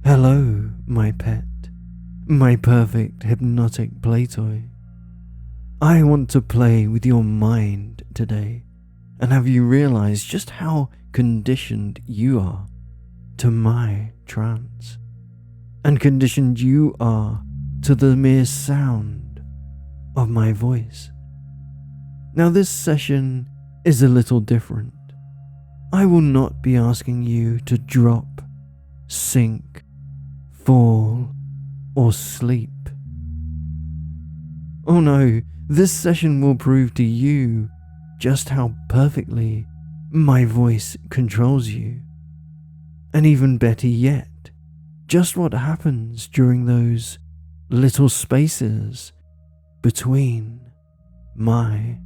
Hello, my pet, my perfect hypnotic playtoy. I want to play with your mind today and have you realize just how conditioned you are to my trance, and conditioned you are to the mere sound of my voice. Now, this session is a little different. I will not be asking you to drop, sink, fall, or sleep. Oh no, this session will prove to you just how perfectly my voice controls you. And even better yet, just what happens during those little spaces between my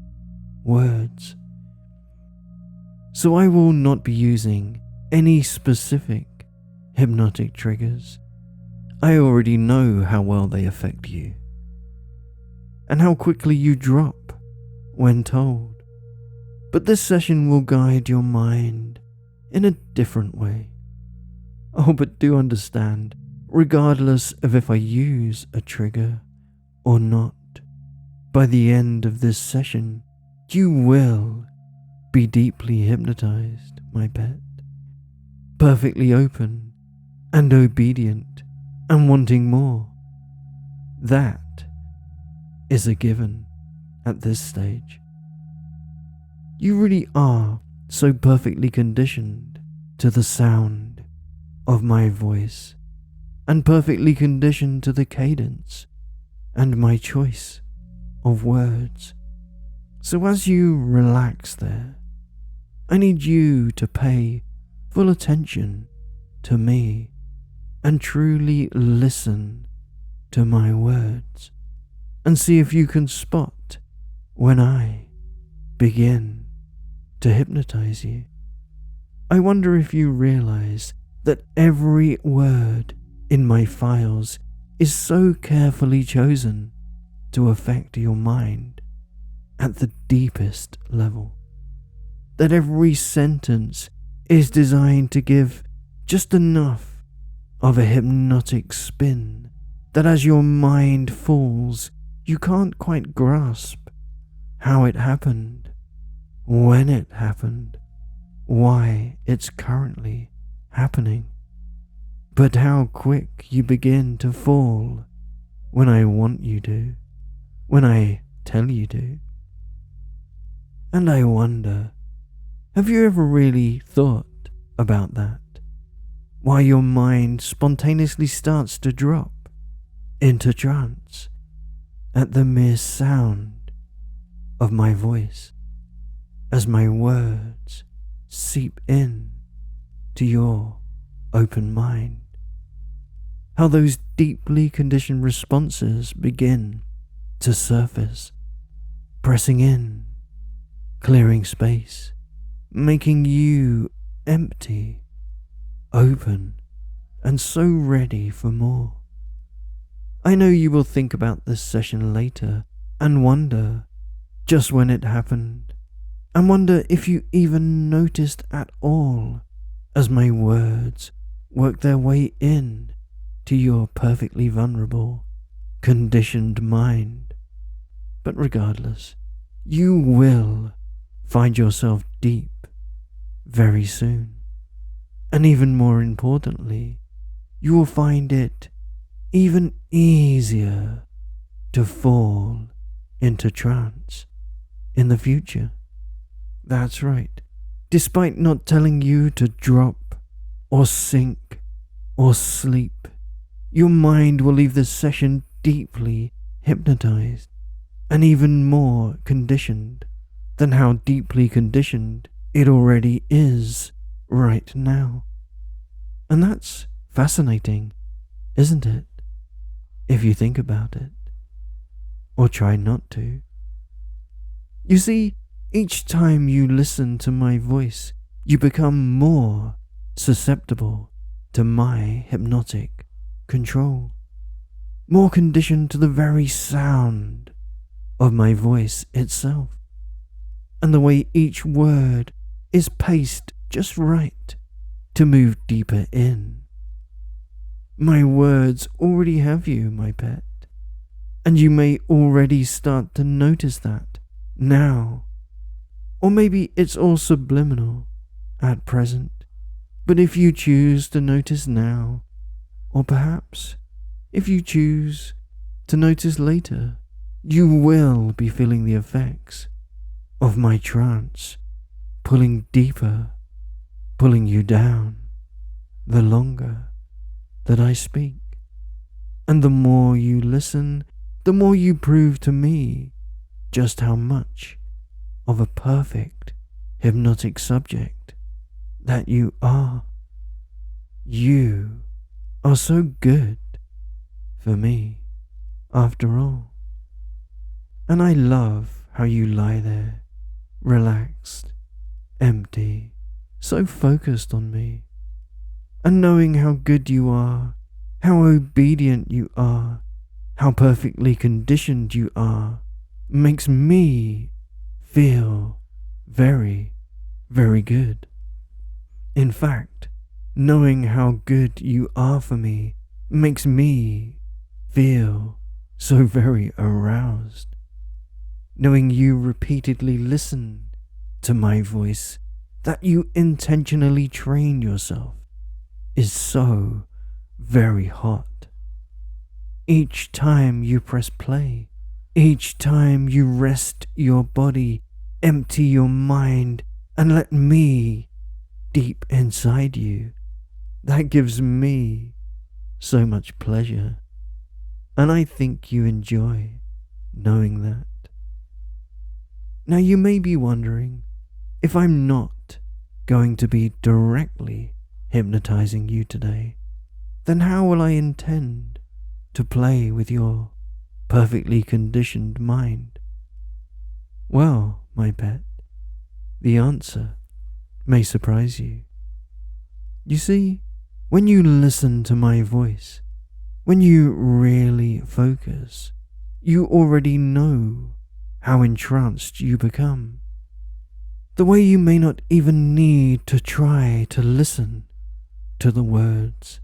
words. So I will not be using any specific hypnotic triggers. I already know how well they affect you, and how quickly you drop when told. But this session will guide your mind in a different way. Oh, but do understand, regardless of if I use a trigger or not, by the end of this session, you will be deeply hypnotized, my pet. Perfectly open and obedient and wanting more. That is a given at this stage. You really are so perfectly conditioned to the sound of my voice, and perfectly conditioned to the cadence and my choice of words. So as you relax there, I need you to pay full attention to me and truly listen to my words, and see if you can spot when I begin to hypnotize you. I wonder if you realize that every word in my files is so carefully chosen to affect your mind at the deepest level, that every sentence is designed to give just enough of a hypnotic spin that as your mind falls, you can't quite grasp how it happened, when it happened, why it's currently happening, but how quick you begin to fall when I want you to, when I tell you to. And I wonder, have you ever really thought about that? Why your mind spontaneously starts to drop into trance at the mere sound of my voice, as my words seep in to your open mind. How those deeply conditioned responses begin to surface, pressing in, clearing space, making you empty, open, and so ready for more. I know you will think about this session later and wonder just when it happened, and wonder if you even noticed at all as my words work their way in to your perfectly vulnerable, conditioned mind. But regardless, you will find yourself deep very soon. And even more importantly, you will find it even easier to fall into trance in the future. That's right. Despite not telling you to drop or sink or sleep, your mind will leave this session deeply hypnotized and even more conditioned than how deeply conditioned it already is right now. And that's fascinating, isn't it? If you think about it, or try not to. You see, each time you listen to my voice, you become more susceptible to my hypnotic control, more conditioned to the very sound of my voice itself, and the way each word is paced just right to move deeper in. My words already have you, my pet, and you may already start to notice that now. Or maybe it's all subliminal at present, but if you choose to notice now, or perhaps if you choose to notice later, you will be feeling the effects of my trance pulling deeper, pulling you down, the longer that I speak. And the more you listen, the more you prove to me just how much of a perfect hypnotic subject that you are. You are so good for me, after all. And I love how you lie there, relaxed, empty, so focused on me. And knowing how good you are, how obedient you are, how perfectly conditioned you are, makes me feel very, very good. In fact, knowing how good you are for me makes me feel so very aroused. Knowing you repeatedly listen to my voice, that you intentionally train yourself, is so very hot. Each time you press play, each time you rest your body, empty your mind, and let me deep inside you, that gives me so much pleasure. And I think you enjoy knowing that. Now you may be wondering, if I'm not going to be directly hypnotizing you today, then how will I intend to play with your perfectly conditioned mind? Well, my pet, the answer may surprise you. You see, when you listen to my voice, when you really focus, you already know how entranced you become. The way you may not even need to try to listen to the words,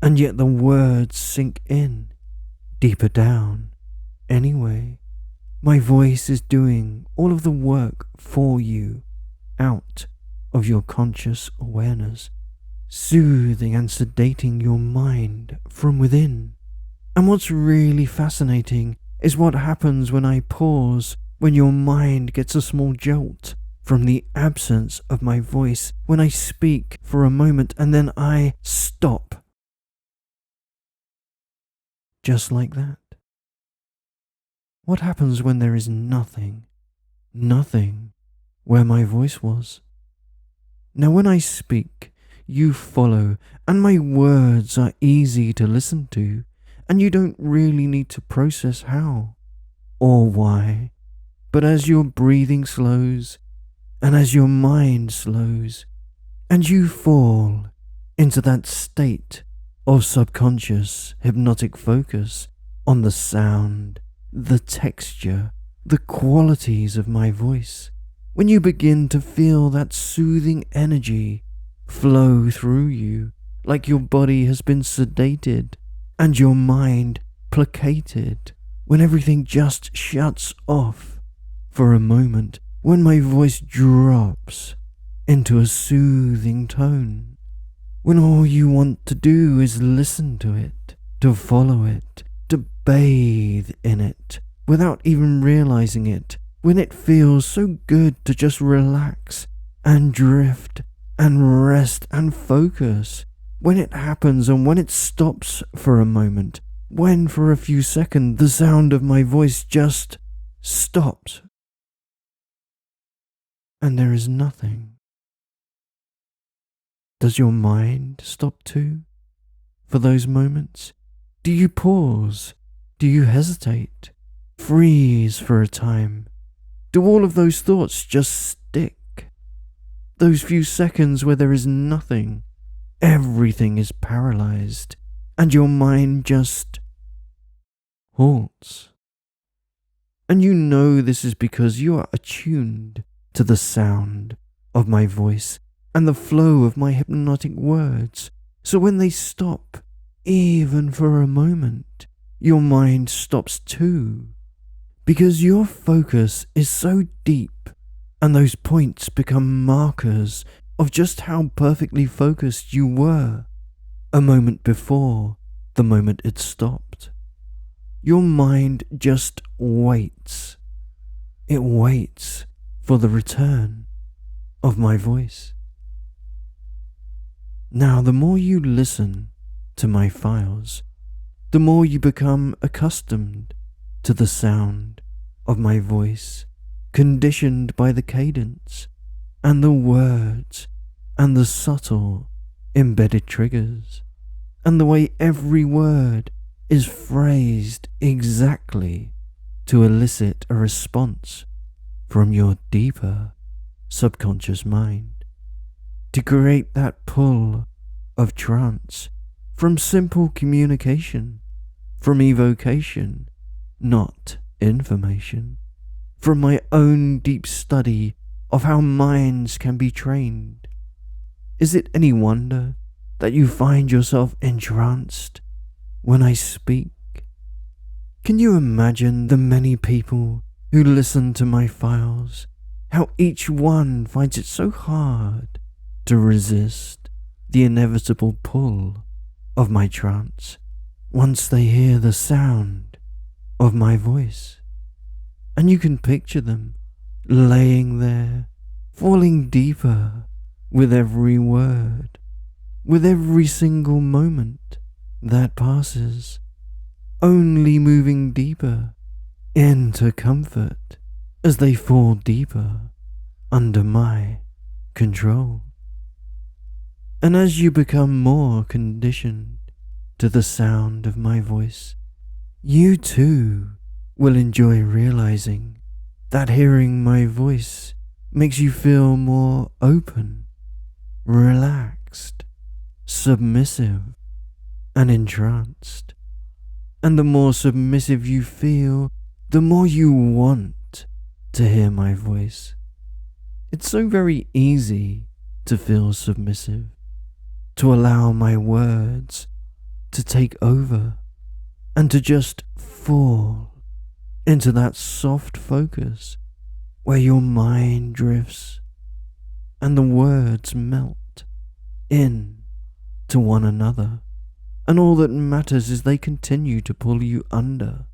and yet the words sink in deeper down. Anyway, my voice is doing all of the work for you out of your conscious awareness, soothing and sedating your mind from within. And what's really fascinating is what happens when I pause, when your mind gets a small jolt from the absence of my voice, when I speak for a moment and then I stop. Just like that. What happens when there is nothing where my voice was? Now when I speak, you follow, and my words are easy to listen to, and you don't really need to process how or why. But as your breathing slows, and as your mind slows, and you fall into that state of subconscious hypnotic focus on the sound, the texture, the qualities of my voice, when you begin to feel that soothing energy flow through you, like your body has been sedated and your mind placated, when everything just shuts off for a moment, when my voice drops into a soothing tone, when all you want to do is listen to it, to follow it, to bathe in it, without even realizing it, when it feels so good to just relax and drift and rest and focus, when it happens and when it stops for a moment, when for a few seconds the sound of my voice just stops and there is nothing. Does your mind stop too? For those moments? Do you pause? Do you hesitate? Freeze for a time? Do all of those thoughts just stick? Those few seconds where there is nothing, everything is paralyzed, and your mind just halts. And you know this is because you are attuned to the sound of my voice and the flow of my hypnotic words. So when they stop, even for a moment, your mind stops too, because your focus is so deep, and those points become markers of just how perfectly focused you were a moment before the moment it stopped. Your mind just waits. It waits for the return of my voice. Now, the more you listen to my files, the more you become accustomed to the sound of my voice, conditioned by the cadence and the words and the subtle embedded triggers, and the way every word is phrased exactly to elicit a response from your deeper subconscious mind, to create that pull of trance from simple communication, from evocation, not information, from my own deep study of how minds can be trained. Is it any wonder that you find yourself entranced when I speak? Can you imagine the many people who listen to my files, how each one finds it so hard to resist the inevitable pull of my trance once they hear the sound of my voice? And you can picture them laying there, falling deeper with every word, with every single moment that passes, only moving deeper into comfort as they fall deeper under my control. And as you become more conditioned to the sound of my voice, you too will enjoy realizing that hearing my voice makes you feel more open, relaxed, submissive, and entranced. And the more submissive you feel, the more you want to hear my voice. It's so very easy to feel submissive, to allow my words to take over, and to just fall into that soft focus where your mind drifts and the words melt in to one another, and all that matters is they continue to pull you under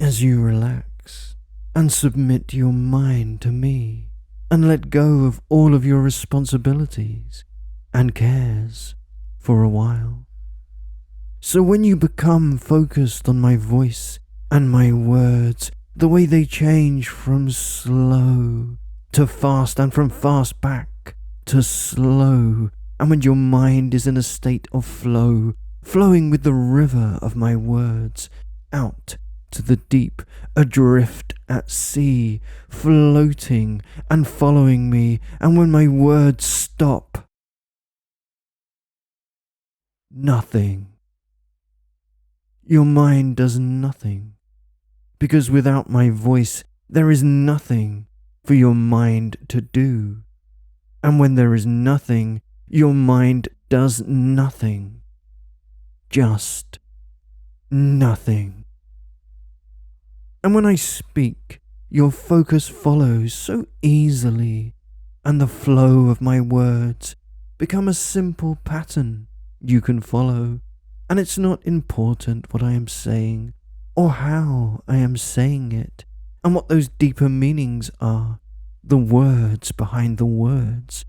as you relax and submit your mind to me and let go of all of your responsibilities and cares for a while. So when you become focused on my voice and my words, the way they change from slow to fast and from fast back to slow, and when your mind is in a state of flow, flowing with the river of my words out to the deep, adrift at sea, floating and following me, and when my words stop, nothing. Your mind does nothing, because without my voice there is nothing for your mind to do. And when there is nothing, your mind does nothing. Just nothing. And when I speak, your focus follows so easily, and the flow of my words become a simple pattern you can follow, and it's not important what I am saying or how I am saying it, and what those deeper meanings are, the words behind the words,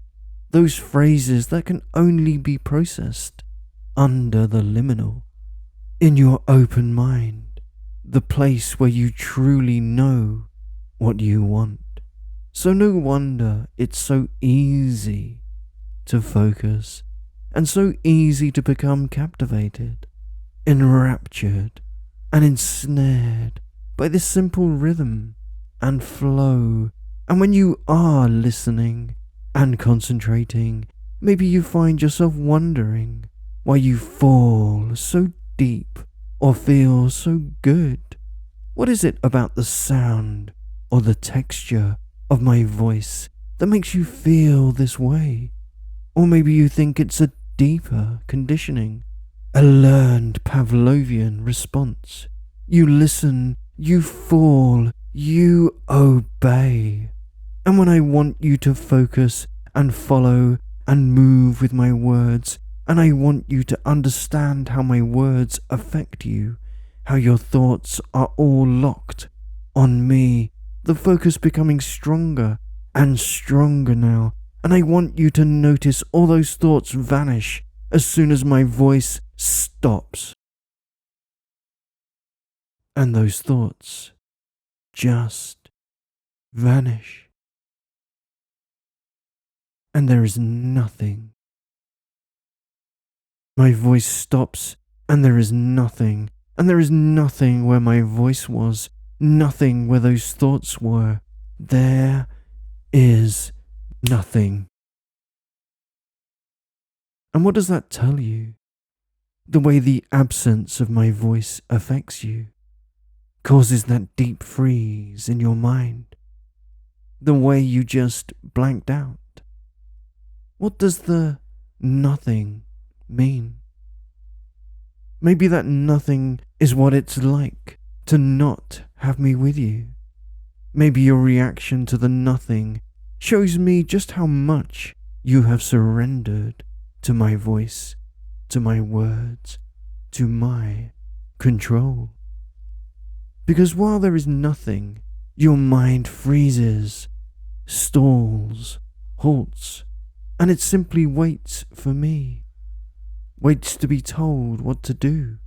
those phrases that can only be processed under the liminal, in your open mind, the place where you truly know what you want. So no wonder it's so easy to focus, and so easy to become captivated, enraptured, and ensnared by this simple rhythm and flow. And when you are listening and concentrating, maybe you find yourself wondering why you fall so deep or feel so good. What is it about the sound or the texture of my voice that makes you feel this way? Or maybe you think it's a deeper conditioning a learned Pavlovian response. You listen, you fall, you obey. And when I want you to focus and follow and move with my words, and I want you to understand how my words affect you, how your thoughts are all locked on me, the focus becoming stronger and stronger now, and I want you to notice all those thoughts vanish as soon as my voice stops. And those thoughts just vanish. And there is nothing. My voice stops, and there is nothing. And there is nothing where my voice was, nothing where those thoughts were. There is nothing. And what does that tell you? The way the absence of my voice affects you, causes that deep freeze in your mind. The way you just blanked out. What does the nothing mean? Maybe that nothing is what it's like to not have me with you. Maybe your reaction to the nothing shows me just how much you have surrendered to my voice, to my words, to my control. Because while there is nothing, your mind freezes, stalls, halts, and it simply waits for me, waits to be told what to do,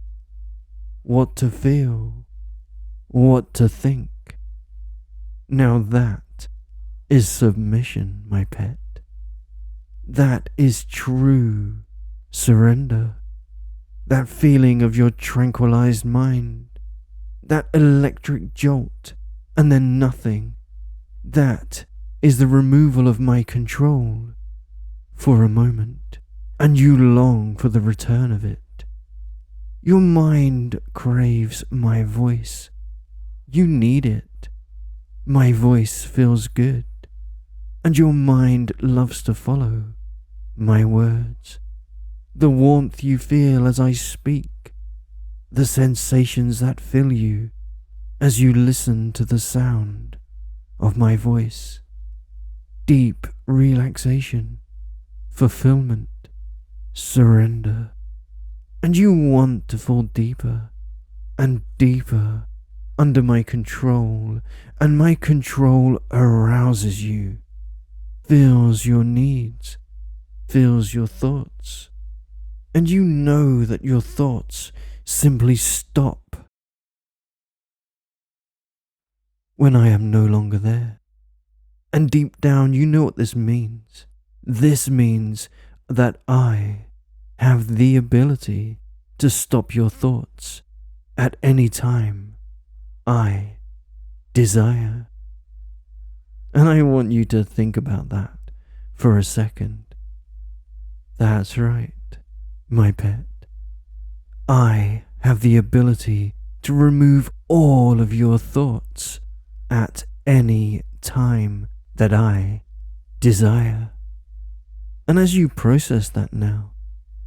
what to feel, what to think. Now that is submission, my pet. That is true surrender. That feeling of your tranquilized mind, that electric jolt, and then nothing. That is the removal of my control for a moment, and you long for the return of it. Your mind craves my voice. You need it. My voice feels good, and your mind loves to follow my words. The warmth you feel as I speak, the sensations that fill you as you listen to the sound of my voice. Deep relaxation, fulfillment, surrender. And you want to fall deeper and deeper under my control, and my control arouses you, fills your needs, fills your thoughts, and you know that your thoughts simply stop when I am no longer there. And deep down you know what this means. This means that I have the ability to stop your thoughts at any time I desire. And I want you to think about that for a second. That's right, my pet. I have the ability to remove all of your thoughts at any time that I desire. And as you process that now,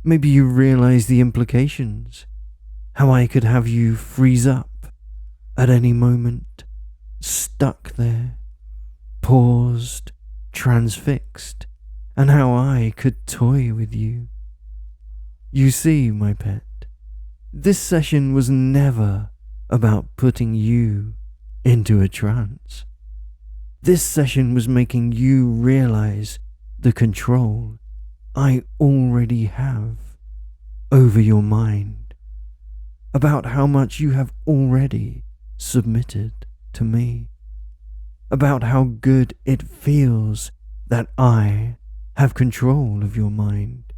maybe you realize the implications, how I could have you freeze up at any moment, stuck there, paused, transfixed, and how I could toy with you. You see, my pet, this session was never about putting you into a trance. This session was making you realize the control I already have over your mind, about how much you have already submitted to me, about how good it feels that I have control of your mind.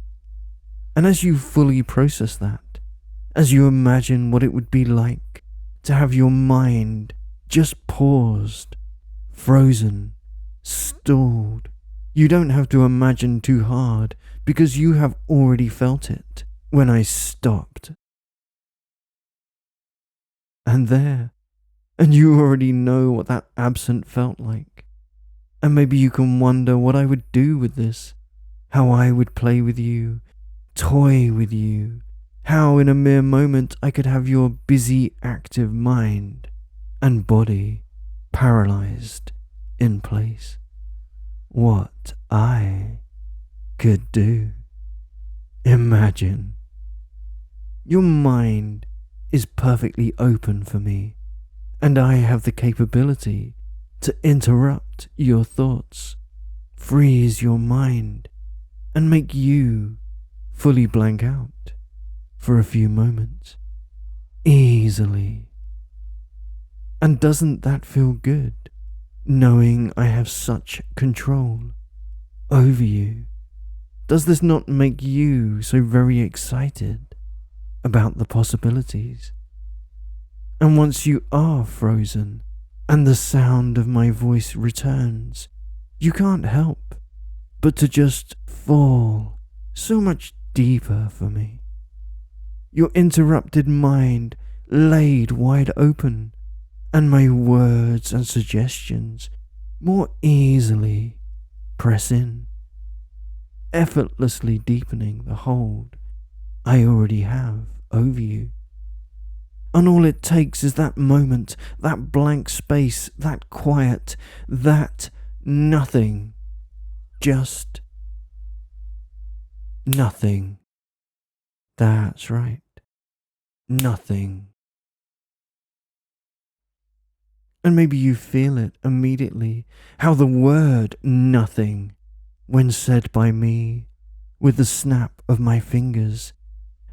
And as you fully process that, as you imagine what it would be like to have your mind just paused, frozen, stalled, you don't have to imagine too hard, because you have already felt it when I stopped. And there, and you already know what that absent felt like. And maybe you can wonder what I would do with this, how I would play with you, toy with you, How in a mere moment I could have your busy, active mind and body paralyzed in place. What I could do. Imagine. Your mind is perfectly open for me, and I have the capability to interrupt your thoughts, freeze your mind, and make you fully blank out for a few moments, easily. And doesn't that feel good, knowing I have such control over you? Does this not make you so very excited about the possibilities? And once you are frozen and the sound of my voice returns, you can't help but to just fall so much deeper for me. Your interrupted mind laid wide open, and my words and suggestions more easily press in, effortlessly deepening the hold I already have over you. And all it takes is that moment, that blank space, that quiet, that nothing. Just nothing. That's right. Nothing. And maybe you feel it immediately, how the word nothing, when said by me, with the snap of my fingers,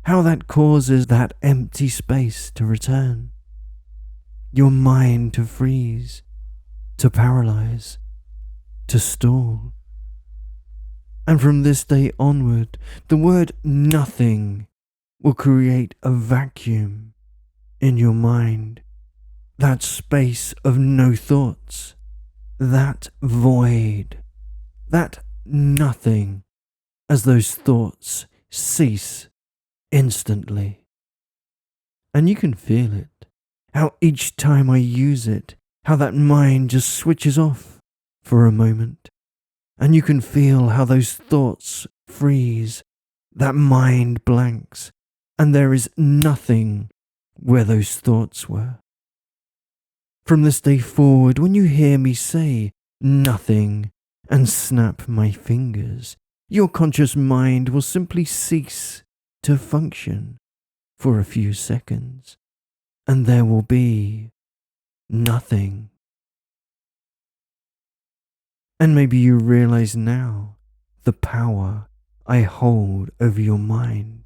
how that causes that empty space to return, your mind to freeze, to paralyze, to stall. And from this day onward, the word nothing will create a vacuum in your mind, that space of no thoughts, that void, that nothing, as those thoughts cease instantly. And you can feel it, how each time I use it, how that mind just switches off for a moment. And you can feel how those thoughts freeze, that mind blanks, and there is nothing where those thoughts were. From this day forward, when you hear me say nothing and snap my fingers, your conscious mind will simply cease to function for a few seconds, and there will be nothing. And maybe you realize now the power I hold over your mind,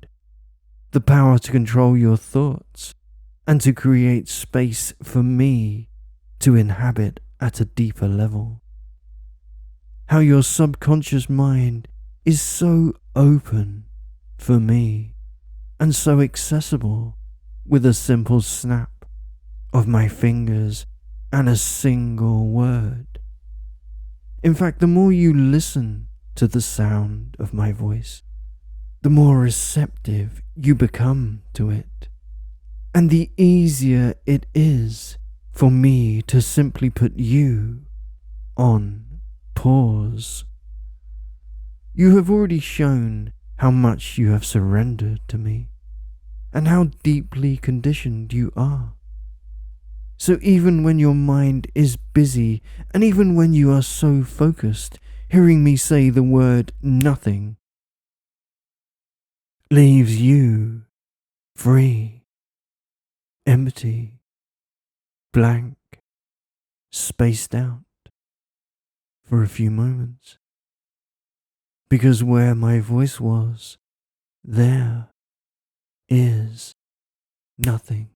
the power to control your thoughts and to create space for me to inhabit at a deeper level. How your subconscious mind is so open for me and so accessible with a simple snap of my fingers and a single word. In fact, the more you listen to the sound of my voice, the more receptive you become to it, and the easier it is for me to simply put you on pause. You have already shown how much you have surrendered to me, and how deeply conditioned you are. So even when your mind is busy, and even when you are so focused, hearing me say the word nothing leaves you free, empty, blank, spaced out for a few moments. Because where my voice was, there is nothing.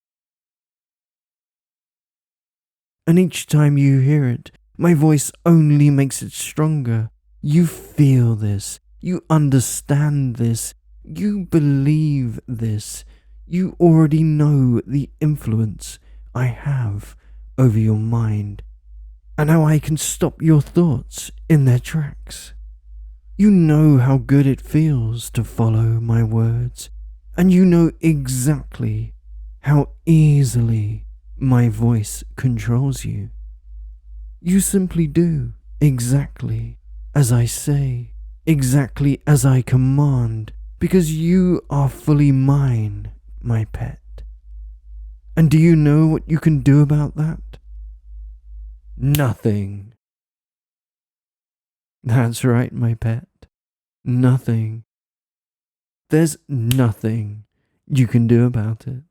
And each time you hear it, my voice only makes it stronger. You feel this. You understand this. You believe this. You already know the influence I have over your mind and how I can stop your thoughts in their tracks. You know how good it feels to follow my words, and you know exactly how easily my voice controls you. You simply do exactly as I say, exactly as I command, because you are fully mine, my pet. And do you know what you can do about that? Nothing. That's right, my pet. Nothing. There's nothing you can do about it,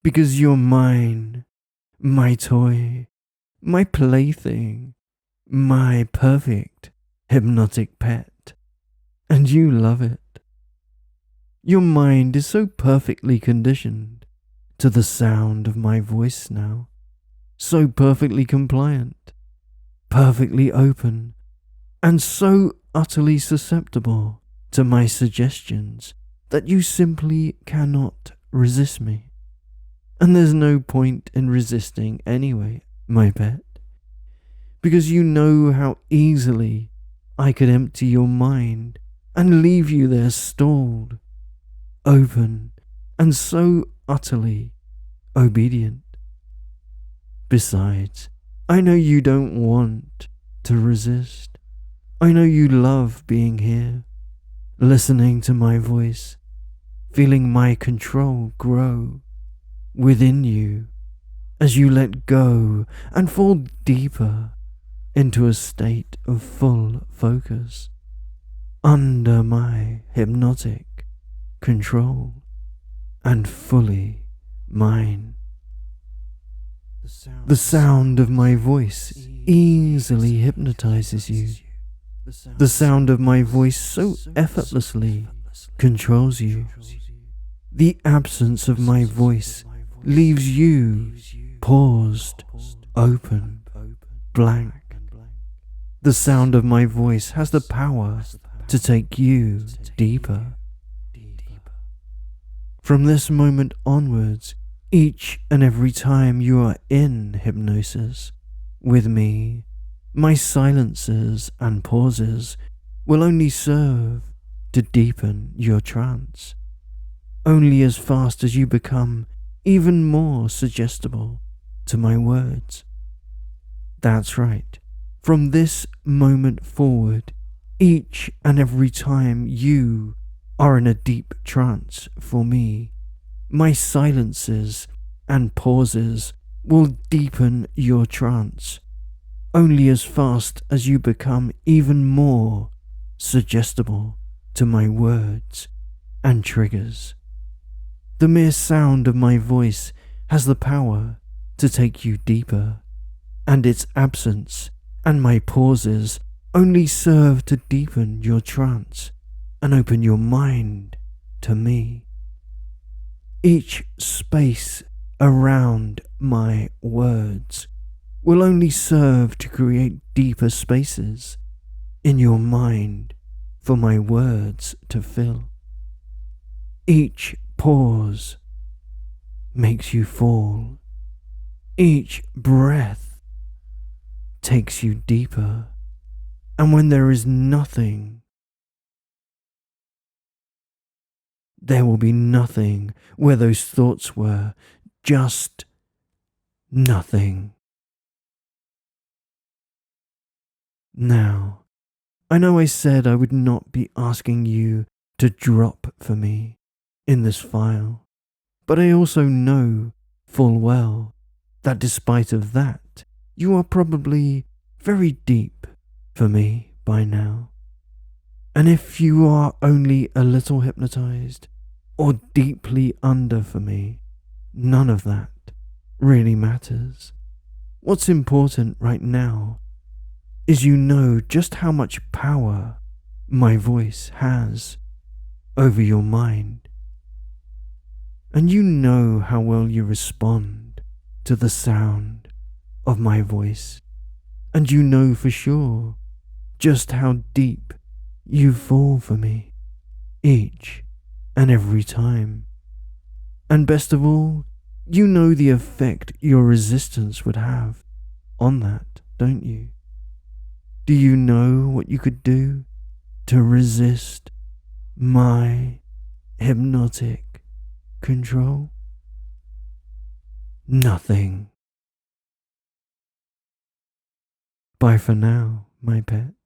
because you're mine, my toy, my plaything, my perfect hypnotic pet, and you love it. Your mind is so perfectly conditioned to the sound of my voice now, so perfectly compliant, perfectly open, and so utterly susceptible to my suggestions that you simply cannot resist me. And there's no point in resisting anyway, my pet, because you know how easily I could empty your mind and leave you there stalled, open, and so utterly obedient. Besides, I know you don't want to resist. I know you love being here, listening to my voice, feeling my control grow within you as you let go and fall deeper into a state of full focus under my hypnotic control and fully mine. The sound of my voice easily hypnotizes you. The sound of my voice so effortlessly controls you. The absence of my voice leaves you paused, open, blank. The sound of my voice has the power to take you deeper. From this moment onwards, each and every time you are in hypnosis with me, my silences and pauses will only serve to deepen your trance, only as fast as you become even more suggestible to my words. That's right. From this moment forward, each and every time you are in a deep trance for me, my silences and pauses will deepen your trance, only as fast as you become even more suggestible to my words and triggers. The mere sound of my voice has the power to take you deeper, and its absence and my pauses only serve to deepen your trance and open your mind to me. Each space around my words will only serve to create deeper spaces in your mind for my words to fill. Each pause makes you fall. Each breath takes you deeper. And when there is nothing, there will be nothing where those thoughts were, just nothing. Now, I know I said I would not be asking you to drop for me in this file, but I also know full well that despite of that, you are probably very deep for me by now. And if you are only a little hypnotized or deeply under for me, none of that really matters. What's important right now is you know just how much power my voice has over your mind. And you know how well you respond to the sound of my voice. And you know for sure just how deep you fall for me each and every time. And best of all, you know the effect your resistance would have on that, don't you? Do you know what you could do to resist my hypnotic control? Nothing. Bye for now, my pet.